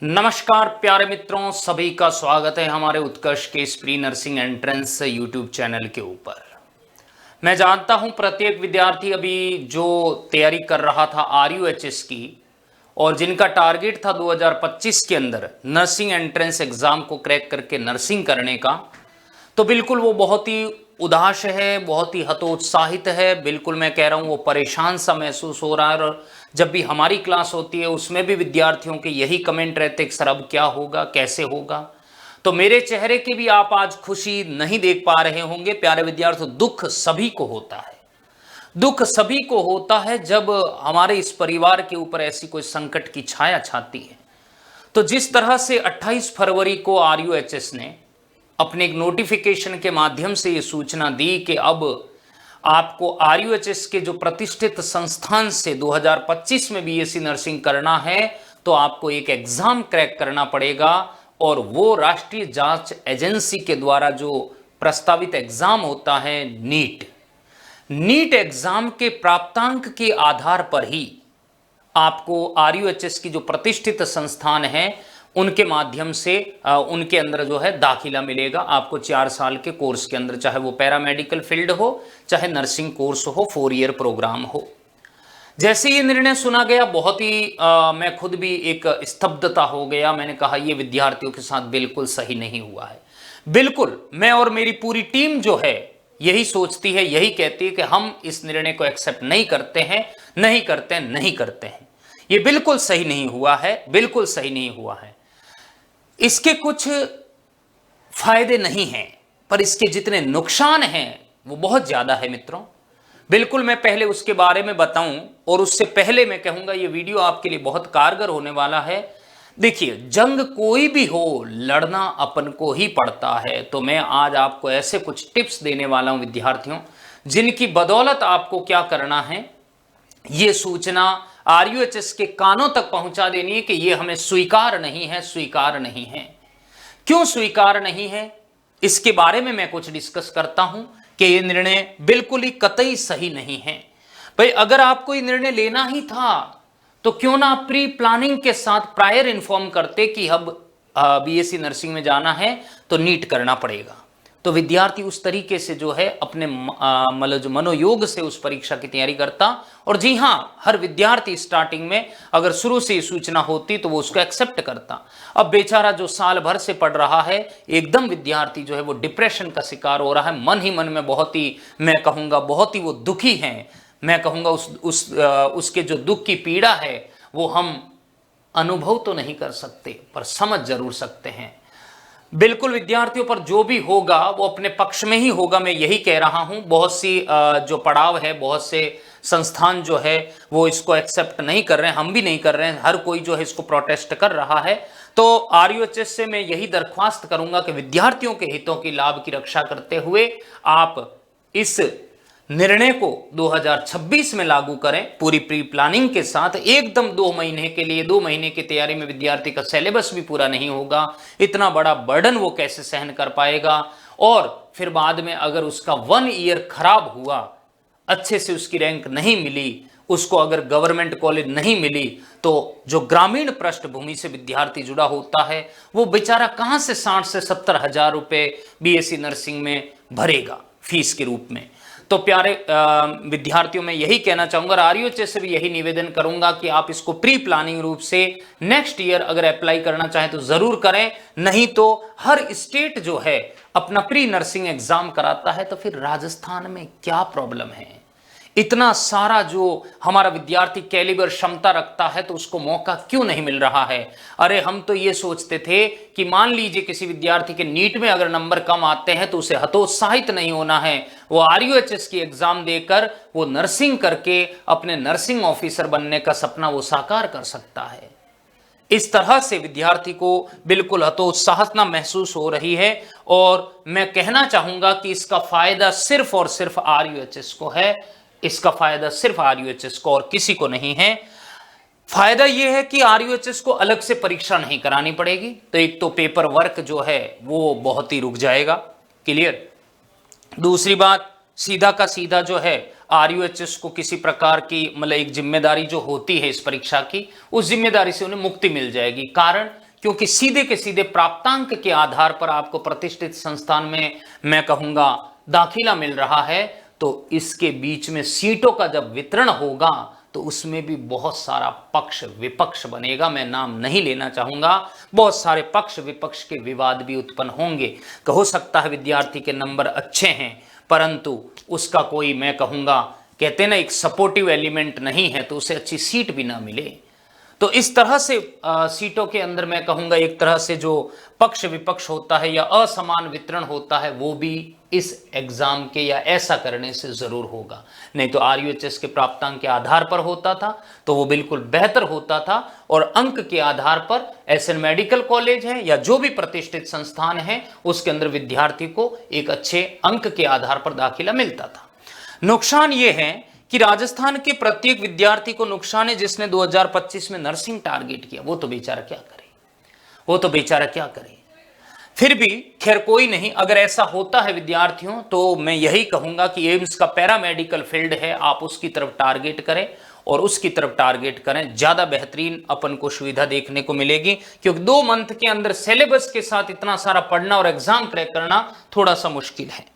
नमस्कार प्यारे मित्रों, सभी का स्वागत है हमारे उत्कर्ष के pre nursing entrance YouTube channel के ऊपर। मैं जानता हूं प्रत्येक विद्यार्थी अभी जो तैयारी कर रहा था आरयूएचएस की और जिनका टारगेट था 2025 के अंदर नर्सिंग एंट्रेंस एग्जाम को क्रैक करके नर्सिंग करने का, तो बिल्कुल वो बहुत ही उदास है, बहुत ही हतोत्साहित है। बिल्कुल मैं कह रहा हूँ वो परेशान सा महसूस हो रहा है। और जब भी हमारी क्लास होती है उसमें भी विद्यार्थियों के यही कमेंट रहते हैं कि सर अब क्या होगा, कैसे होगा। तो मेरे चेहरे की भी आप आज खुशी नहीं देख पा रहे होंगे प्यारे विद्यार्थी। दुख सभी को होता है, दुख सभी को होता है जब हमारे इस परिवार के ऊपर ऐसी कोई संकट की छाया छाती है। तो जिस तरह से 28 फरवरी को आरयूएचएस ने अपने एक नोटिफिकेशन के माध्यम से ये सूचना दी कि अब आपको आरयूएचएस के जो प्रतिष्ठित संस्थान से 2025 में बीएससी नर्सिंग करना है तो आपको एक एग्जाम क्रैक करना पड़ेगा। और वो राष्ट्रीय जांच एजेंसी के द्वारा जो प्रस्तावित एग्जाम होता है नीट एग्जाम के प्राप्तांक के आधार पर ही आपको आरयूएचएस की जो प्रतिष्ठित संस्थान है उनके माध्यम से उनके अंदर जो है दाखिला मिलेगा आपको 4 साल के कोर्स के अंदर, चाहे वो पैरामेडिकल फील्ड हो चाहे नर्सिंग कोर्स हो, 4 ईयर प्रोग्राम हो। जैसे ये निर्णय सुना गया बहुत ही मैं खुद भी एक स्तब्धता हो गया। मैंने कहा ये विद्यार्थियों के साथ बिल्कुल सही नहीं हुआ है। बिल्कुल मैं और मेरी पूरी टीम जो है यही सोचती है, यही कहती है कि हम इस निर्णय को एक्सेप्ट नहीं करते हैं, नहीं करते हैं, नहीं करते हैं। ये बिल्कुल सही नहीं हुआ है, बिल्कुल सही नहीं हुआ है। इसके कुछ फायदे नहीं हैं पर इसके जितने नुकसान हैं वो बहुत ज्यादा है मित्रों। बिल्कुल मैं पहले उसके बारे में बताऊं और उससे पहले मैं कहूंगा ये वीडियो आपके लिए बहुत कारगर होने वाला है। देखिए, जंग कोई भी हो लड़ना अपन को ही पड़ता है। तो मैं आज आपको ऐसे कुछ टिप्स देने वाला हूं विद्यार्थियों, जिनकी बदौलत आपको क्या करना है, ये सूचना आरयूएचएस के कानों तक पहुंचा देनी है कि ये हमें स्वीकार नहीं है, स्वीकार नहीं है। क्यों स्वीकार नहीं है इसके बारे में मैं कुछ डिस्कस करता हूं कि ये निर्णय बिल्कुल ही कतई सही नहीं है। भाई अगर आपको ये निर्णय लेना ही था तो क्यों ना प्री प्लानिंग के साथ प्रायर इन्फॉर्म करते कि अब बीएससी नर्सिंग में जाना है तो नीट करना पड़ेगा। तो विद्यार्थी उस तरीके से जो है अपने मतलब जो मनोयोग से उस परीक्षा की तैयारी करता। और जी हाँ, हर विद्यार्थी स्टार्टिंग में अगर शुरू से सूचना होती तो वो उसको एक्सेप्ट करता। अब बेचारा जो साल भर से पढ़ रहा है, एकदम विद्यार्थी जो है वो डिप्रेशन का शिकार हो रहा है। मन ही मन में बहुत ही, मैं कहूँगा बहुत ही वो दुखी हैं। मैं कहूँगा उसके जो दुख की पीड़ा है वो हम अनुभव तो नहीं कर सकते पर समझ जरूर सकते हैं। बिल्कुल विद्यार्थियों पर जो भी होगा वो अपने पक्ष में ही होगा, मैं यही कह रहा हूं। बहुत सी जो पड़ाव है, बहुत से संस्थान जो है वो इसको एक्सेप्ट नहीं कर रहे हैं, हम भी नहीं कर रहे हैं, हर कोई जो है इसको प्रोटेस्ट कर रहा है। तो आरयूएचएस से मैं यही दरख्वास्त करूंगा कि विद्यार्थियों के हितों की लाभ की रक्षा करते हुए आप इस निर्णय को 2026 में लागू करें पूरी प्री प्लानिंग के साथ। एकदम 2 महीने के लिए, 2 महीने की तैयारी में विद्यार्थी का सिलेबस भी पूरा नहीं होगा, इतना बड़ा बर्डन वो कैसे सहन कर पाएगा। और फिर बाद में अगर उसका 1 ईयर खराब हुआ, अच्छे से उसकी रैंक नहीं मिली, उसको अगर गवर्नमेंट कॉलेज नहीं मिली, तो जो ग्रामीण पृष्ठभूमि से विद्यार्थी जुड़ा होता है वो बेचारा कहां से 60 से 70 हजार रुपए बीएससी नर्सिंग में भरेगा फीस के रूप में। तो प्यारे विद्यार्थियों में यही कहना चाहूंगा और आरयूएचएस से भी यही निवेदन करूंगा कि आप इसको प्री प्लानिंग रूप से नेक्स्ट ईयर अगर अप्लाई करना चाहें तो जरूर करें। नहीं तो हर स्टेट जो है अपना प्री नर्सिंग एग्जाम कराता है, तो फिर राजस्थान में क्या प्रॉब्लम है। इतना सारा जो हमारा विद्यार्थी कैलिबर क्षमता रखता है तो उसको मौका क्यों नहीं मिल रहा है। अरे हम तो ये सोचते थे कि मान लीजिए किसी विद्यार्थी के नीट में अगर नंबर कम आते हैं तो उसे हतोत्साहित नहीं होना है, वो आरयूएचएस की एग्जाम देकर वो नर्सिंग करके अपने नर्सिंग ऑफिसर बनने का सपना वो साकार कर सकता है। इस तरह से विद्यार्थी को बिल्कुल हतोत्साहना महसूस हो रही है। और मैं कहना चाहूंगा कि इसका फायदा सिर्फ और सिर्फ आरयूएचएस को है, इसका फायदा सिर्फ आरयूएचएस को और किसी को नहीं है। फायदा यह है कि आरयूएचएस को अलग से परीक्षा नहीं करानी पड़ेगी, तो एक तो पेपर वर्क जो है वो बहुत ही रुक जाएगा। क्लियर। दूसरी बात, सीधा का सीधा जो है आरयूएचएस को किसी प्रकार की मतलब एक जिम्मेदारी जो होती है इस परीक्षा की, उस जिम्मेदारी से उन्हें मुक्ति मिल जाएगी। कारण क्योंकि सीधे के सीधे प्राप्तांक के आधार पर आपको प्रतिष्ठित संस्थान में मैं कहूंगा दाखिला मिल रहा है, तो इसके बीच में सीटों का जब वितरण होगा तो उसमें भी बहुत सारा पक्ष विपक्ष बनेगा। मैं नाम नहीं लेना चाहूंगा, बहुत सारे पक्ष विपक्ष के विवाद भी उत्पन्न होंगे। हो सकता है विद्यार्थी के नंबर अच्छे हैं परंतु उसका कोई मैं कहूंगा कहते ना एक सपोर्टिव एलिमेंट नहीं है, तो उसे अच्छी सीट भी ना मिले। तो इस तरह से सीटों के अंदर मैं कहूंगा एक तरह से जो पक्ष विपक्ष होता है या असमान वितरण होता है वो भी इस एग्जाम के या ऐसा करने से जरूर होगा। नहीं तो आरयूएचएस के प्राप्तांक के आधार पर होता था तो वो बिल्कुल बेहतर होता था, और अंक के आधार पर एसएन मेडिकल कॉलेज है या जो भी प्रतिष्ठित संस्थान है उसके अंदर विद्यार्थी को एक अच्छे अंक के आधार पर दाखिला मिलता था। नुकसान ये है कि राजस्थान के प्रत्येक विद्यार्थी को नुकसान है जिसने 2025 में नर्सिंग टारगेट किया, वो तो बेचारा क्या करे। फिर भी खैर कोई नहीं, अगर ऐसा होता है विद्यार्थियों तो मैं यही कहूंगा कि एम्स का पैरामेडिकल फील्ड है, आप उसकी तरफ टारगेट करें और उसकी तरफ टारगेट करें, ज्यादा बेहतरीन अपन को सुविधा देखने को मिलेगी। क्योंकि 2 मंथ के अंदर सिलेबस के साथ इतना सारा पढ़ना और एग्जाम क्रैक करना थोड़ा सा मुश्किल है।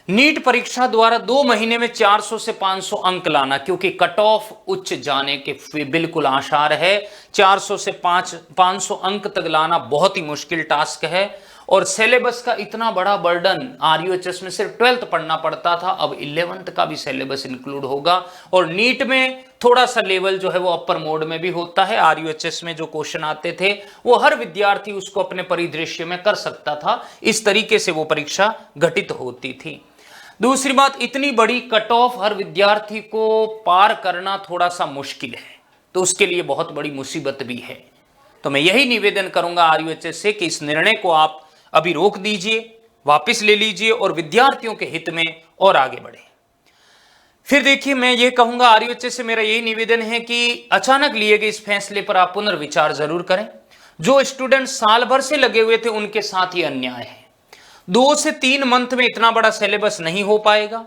नीट परीक्षा द्वारा 2 महीने में 400 से 500 अंक लाना, क्योंकि कट ऑफ उच्च जाने के बिल्कुल आसार है। 400 से 500 अंक तक लाना बहुत ही मुश्किल टास्क है, और सिलेबस का इतना बड़ा बर्डन, आरयूएचएस में सिर्फ 12th पढ़ना पड़ता था, अब 11th का भी सिलेबस इंक्लूड होगा। और नीट में थोड़ा सा लेवल जो है वो अपर मोड में भी होता है। आरयूएचएस में जो क्वेश्चन आते थे वो हर विद्यार्थी उसको अपने परिदृश्य में कर सकता था, इस तरीके से वो परीक्षा घटित होती थी। दूसरी बात, इतनी बड़ी कट ऑफ हर विद्यार्थी को पार करना थोड़ा सा मुश्किल है, तो उसके लिए बहुत बड़ी मुसीबत भी है। तो मैं यही निवेदन करूंगा आरयूएचएस से कि इस निर्णय को आप अभी रोक दीजिए, वापस ले लीजिए और विद्यार्थियों के हित में और आगे बढ़े। फिर देखिए, मैं ये कहूंगा आरयूएचएस से मेरा यही निवेदन है कि अचानक लिए गए इस फैसले पर आप पुनर्विचार जरूर करें। जो स्टूडेंट साल भर से लगे हुए थे उनके साथ ये अन्याय है। 2 से 3 मंथ में इतना बड़ा सिलेबस नहीं हो पाएगा,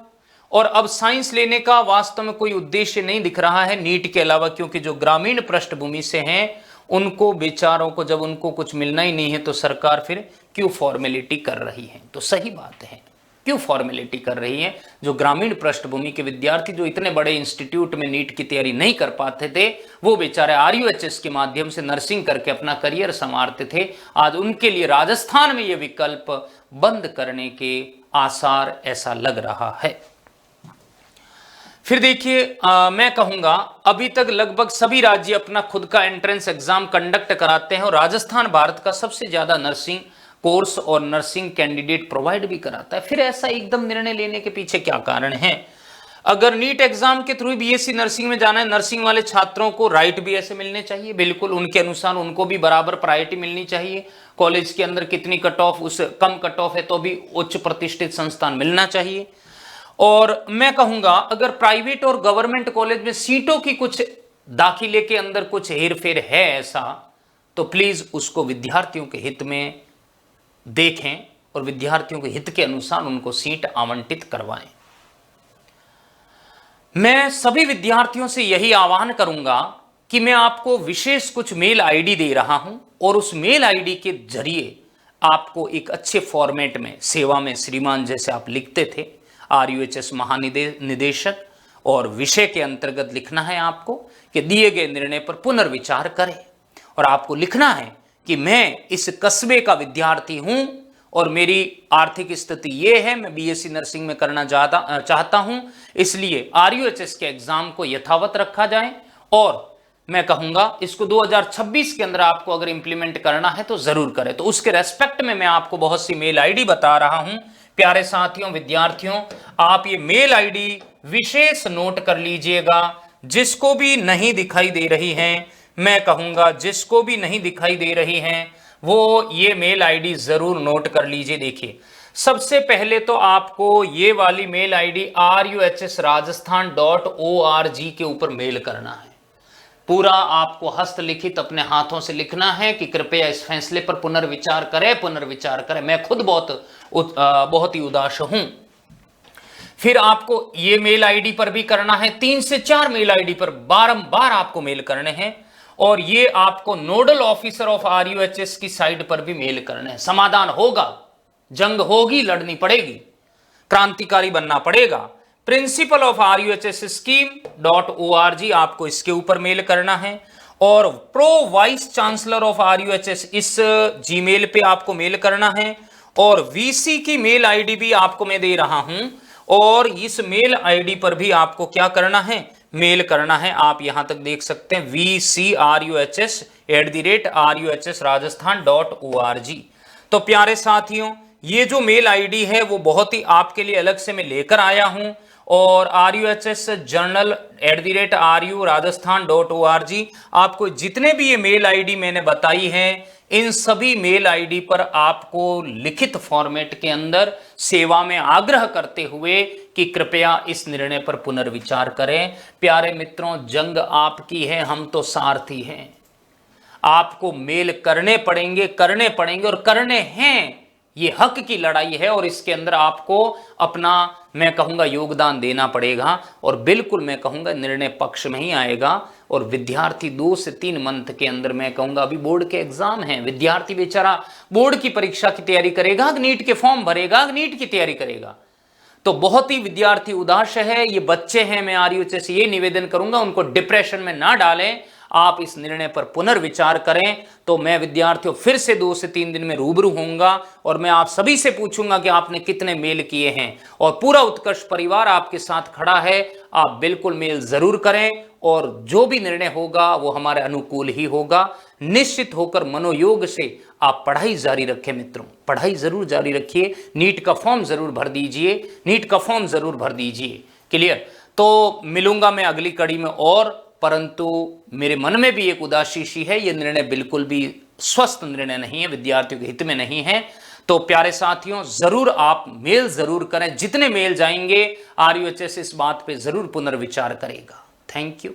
और अब साइंस लेने का वास्तव में कोई उद्देश्य नहीं दिख रहा है नीट के अलावा, क्योंकि जो ग्रामीण पृष्ठभूमि से हैं उनको बेचारों को जब उनको कुछ मिलना ही नहीं है तो सरकार फिर क्यों फॉर्मेलिटी कर रही है। तो सही बात है, क्यों फॉर्मेलिटी कर रही है। जो ग्रामीण पृष्ठभूमि के विद्यार्थी जो इतने बड़े इंस्टीट्यूट में नीट की तैयारी नहीं कर पाते थे, वो बेचारे आरयूएचएस के माध्यम से नर्सिंग करके अपना करियर संवारते थे, आज उनके लिए राजस्थान में ये विकल्प बंद करने के आसार ऐसा लग रहा है। फिर देखिए, मैं कहूंगा अभी तक लगभग सभी राज्य अपना खुद का एंट्रेंस एग्जाम कंडक्ट कराते हैं, और राजस्थान भारत का सबसे ज्यादा नर्सिंग कोर्स और नर्सिंग कैंडिडेट प्रोवाइड भी कराता है। फिर ऐसा एकदम निर्णय लेने के पीछे क्या कारण है। अगर नीट एग्जाम के थ्रू बीएससी नर्सिंग में जाना है, नर्सिंग वाले छात्रों को राइट भी ऐसे मिलने चाहिए, बिल्कुल उनके अनुसार उनको भी बराबर प्रायोरिटी मिलनी चाहिए। कॉलेज के अंदर कितनी कट ऑफ, उस कम कट ऑफ है तो भी उच्च प्रतिष्ठित संस्थान मिलना चाहिए। और मैं कहूंगा अगर प्राइवेट और गवर्नमेंट कॉलेज में सीटों की कुछ दाखिले के अंदर कुछ हेरफेर है ऐसा, तो प्लीज उसको विद्यार्थियों के हित में देखें और विद्यार्थियों के हित के अनुसार उनको सीट आवंटित करवाएं। मैं सभी विद्यार्थियों से यही आह्वान करूंगा कि मैं आपको विशेष कुछ मेल आईडी दे रहा हूं, और उस मेल आईडी के जरिए आपको एक अच्छे फॉर्मेट में सेवा में श्रीमान जैसे आप लिखते थे आरयूएचएस महानिदेशक, और विषय के अंतर्गत लिखना है आपको कि दिए गए निर्णय पर पुनर्विचार करें, और आपको लिखना है कि मैं इस कस्बे का विद्यार्थी हूं और मेरी आर्थिक स्थिति यह है, मैं बीएससी नर्सिंग में करना चाहता हूं, इसलिए आरयूएचएस के एग्जाम को यथावत रखा जाए। और मैं कहूंगा इसको 2026 के अंदर आपको अगर इंप्लीमेंट करना है तो जरूर करें। तो उसके रेस्पेक्ट में मैं आपको बहुत सी मेल आईडी बता रहा हूं। प्यारे साथियों, विद्यार्थियों, आप ये मेल आईडी विशेष नोट कर लीजिएगा। जिसको भी नहीं दिखाई दे रही हैं, मैं कहूंगा जिसको भी नहीं दिखाई दे रही हैं वो ये मेल आईडी जरूर नोट कर लीजिए। देखिए, सबसे पहले तो आपको ये वाली मेल आईडी ruhsrajasthan.org के ऊपर मेल करना है। पूरा आपको हस्तलिखित अपने हाथों से लिखना है कि कृपया इस फैसले पर पुनर्विचार करें। मैं खुद बहुत ही उदास हूं। फिर आपको ये मेल आईडी पर भी करना है, 3 से 4 मेल आईडी पर बारंबार आपको मेल करने हैं। और ये आपको नोडल ऑफिसर ऑफ RUHS की साइट पर भी मेल करना है। समाधान होगा, जंग होगी, लड़नी पड़ेगी, क्रांतिकारी बनना पड़ेगा। प्रिंसिपल ऑफ RUHS scheme.org आपको इसके ऊपर मेल करना है। और pro vice chancellor of RUHS इस जीमेल पे आपको मेल करना है। और VC की मेल आईडी भी आपको मैं दे रहा हूं, और इस मेल आईडी पर भी आपको क्या करना है, मेल करना है। आप यहां तक देख सकते हैं vcruhs@ruhsrajasthan.org। तो प्यारे साथियों, ये जो मेल आईडी है वो बहुत ही आपके लिए अलग से मैं लेकर आया हूं। और RUHSjournal@RU-Rajasthan.org आपको जितने भी ये मेल आईडी मैंने बताई है, इन सभी मेल आईडी पर आपको लिखित फॉर्मेट के अंदर सेवा में आग्रह करते हुए कि कृपया इस निर्णय पर पुनर्विचार करें। प्यारे मित्रों, जंग आपकी है, हम तो सारथी हैं। आपको मेल करने पड़ेंगे और करने हैं। ये हक की लड़ाई है और इसके अंदर आपको अपना, मैं कहूंगा, योगदान देना पड़ेगा। और बिल्कुल मैं कहूंगा निर्णय पक्ष में ही आएगा। और विद्यार्थी 2 से 3 मंथ के अंदर, मैं कहूंगा, अभी बोर्ड के एग्जाम हैं, विद्यार्थी बेचारा बोर्ड की परीक्षा की तैयारी करेगा, नीट के फॉर्म भरेगा, नीट की तैयारी करेगा। तो बहुत ही विद्यार्थी उदास है, ये बच्चे हैं। मैं RUHS से ये निवेदन करूंगा, उनको डिप्रेशन में ना डालें, आप इस निर्णय पर पुनर्विचार करें। तो मैं विद्यार्थियों फिर से 2 से 3 दिन में रूबरू होऊंगा और मैं आप सभी से पूछूंगा कि आपने कितने मेल किए हैं। और पूरा उत्कर्ष परिवार आपके साथ खड़ा है। आप बिल्कुल मेल जरूर करें और जो भी निर्णय होगा वो हमारे अनुकूल ही होगा। निश्चित होकर मनोयोग से आप पढ़ाई जारी रखें मित्रों, पढ़ाई जरूर जारी रखिए। नीट का फॉर्म जरूर भर दीजिए, नीट का फॉर्म जरूर भर दीजिए। क्लियर? तो मिलूंगा मैं अगली कड़ी में। और परंतु मेरे मन में भी एक उदासी सी है, यह निर्णय बिल्कुल भी स्वस्थ निर्णय नहीं है, विद्यार्थियों के हित में नहीं है। तो प्यारे साथियों, जरूर आप मेल जरूर करें। जितने मेल जाएंगे RUHS इस बात पे जरूर पुनर्विचार करेगा। Thank you.